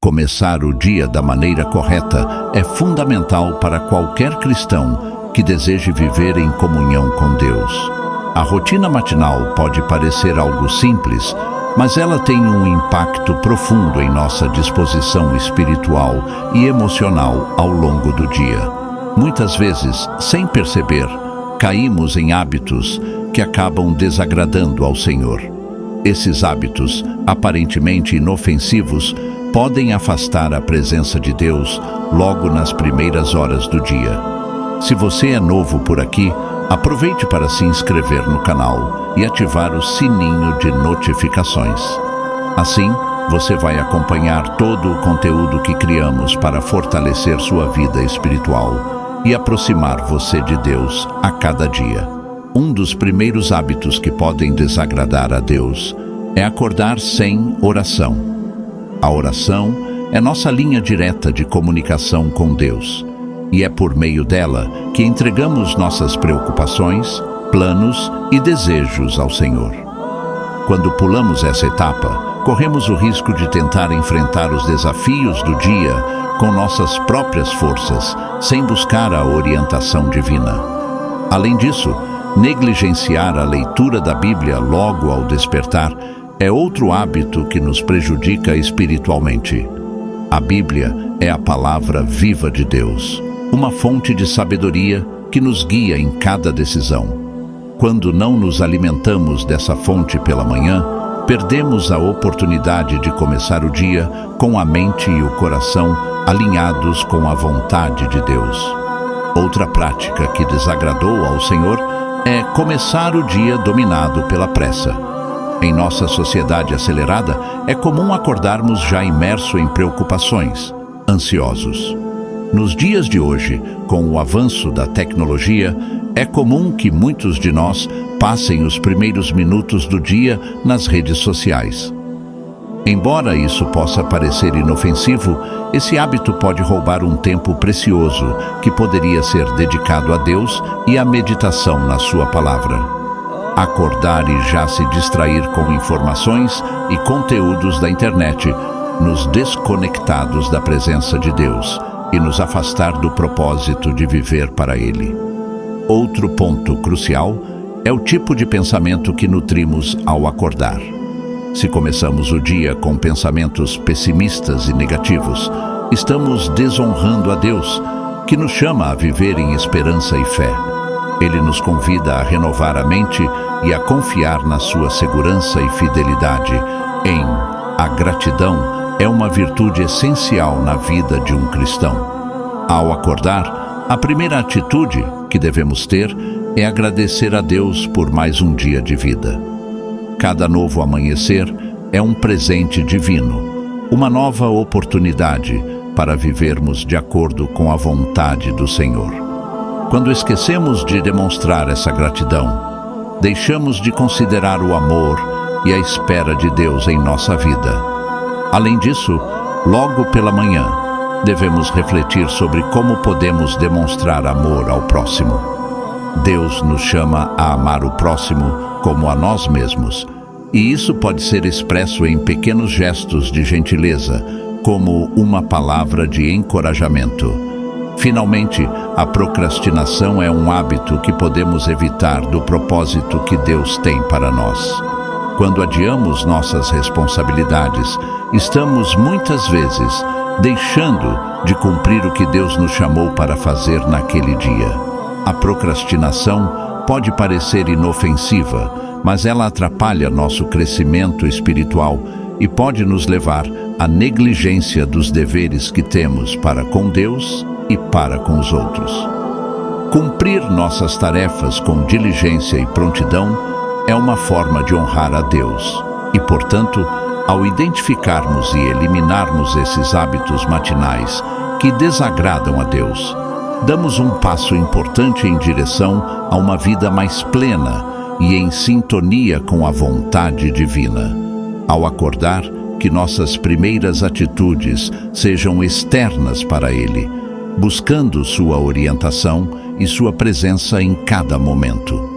Começar o dia da maneira correta é fundamental para qualquer cristão que deseje viver em comunhão com Deus. A rotina matinal pode parecer algo simples, mas ela tem um impacto profundo em nossa disposição espiritual e emocional ao longo do dia. Muitas vezes, sem perceber, caímos em hábitos que acabam desagradando ao Senhor. Esses hábitos, aparentemente inofensivos, podem afastar a presença de Deus logo nas primeiras horas do dia. Se você é novo por aqui, aproveite para se inscrever no canal e ativar o sininho de notificações. Assim, você vai acompanhar todo o conteúdo que criamos para fortalecer sua vida espiritual e aproximar você de Deus a cada dia. Um dos primeiros hábitos que podem desagradar a Deus é acordar sem oração. A oração é nossa linha direta de comunicação com Deus, e é por meio dela que entregamos nossas preocupações, planos e desejos ao Senhor. Quando pulamos essa etapa, corremos o risco de tentar enfrentar os desafios do dia com nossas próprias forças, sem buscar a orientação divina. Além disso, negligenciar a leitura da Bíblia logo ao despertar é outro hábito que nos prejudica espiritualmente. A Bíblia é a palavra viva de Deus, uma fonte de sabedoria que nos guia em cada decisão. Quando não nos alimentamos dessa fonte pela manhã, perdemos a oportunidade de começar o dia com a mente e o coração alinhados com a vontade de Deus. Outra prática que desagradou ao Senhor é começar o dia dominado pela pressa. Em nossa sociedade acelerada, é comum acordarmos já imerso em preocupações, ansiosos. Nos dias de hoje, com o avanço da tecnologia, é comum que muitos de nós passem os primeiros minutos do dia nas redes sociais. Embora isso possa parecer inofensivo, esse hábito pode roubar um tempo precioso que poderia ser dedicado a Deus e à meditação na sua palavra. Acordar e já se distrair com informações e conteúdos da internet, nos desconectados da presença de Deus e nos afastar do propósito de viver para Ele. Outro ponto crucial é o tipo de pensamento que nutrimos ao acordar. Se começamos o dia com pensamentos pessimistas e negativos, estamos desonrando a Deus, que nos chama a viver em esperança e fé. Ele nos convida a renovar a mente e a confiar na sua segurança e fidelidade. A gratidão é uma virtude essencial na vida de um cristão. Ao acordar, a primeira atitude que devemos ter é agradecer a Deus por mais um dia de vida. Cada novo amanhecer é um presente divino, uma nova oportunidade para vivermos de acordo com a vontade do Senhor. Quando esquecemos de demonstrar essa gratidão, deixamos de considerar o amor e a espera de Deus em nossa vida. Além disso, logo pela manhã, devemos refletir sobre como podemos demonstrar amor ao próximo. Deus nos chama a amar o próximo como a nós mesmos, e isso pode ser expresso em pequenos gestos de gentileza, como uma palavra de encorajamento. Finalmente, a procrastinação é um hábito que podemos evitar do propósito que Deus tem para nós. Quando adiamos nossas responsabilidades, estamos muitas vezes deixando de cumprir o que Deus nos chamou para fazer naquele dia. A procrastinação pode parecer inofensiva, mas ela atrapalha nosso crescimento espiritual e pode nos levar à negligência dos deveres que temos para com Deus e para com os outros. Cumprir nossas tarefas com diligência e prontidão é uma forma de honrar a Deus e, portanto, ao identificarmos e eliminarmos esses hábitos matinais que desagradam a Deus, damos um passo importante em direção a uma vida mais plena e em sintonia com a vontade divina. Ao acordar, que nossas primeiras atitudes sejam externas para Ele, buscando sua orientação e sua presença em cada momento.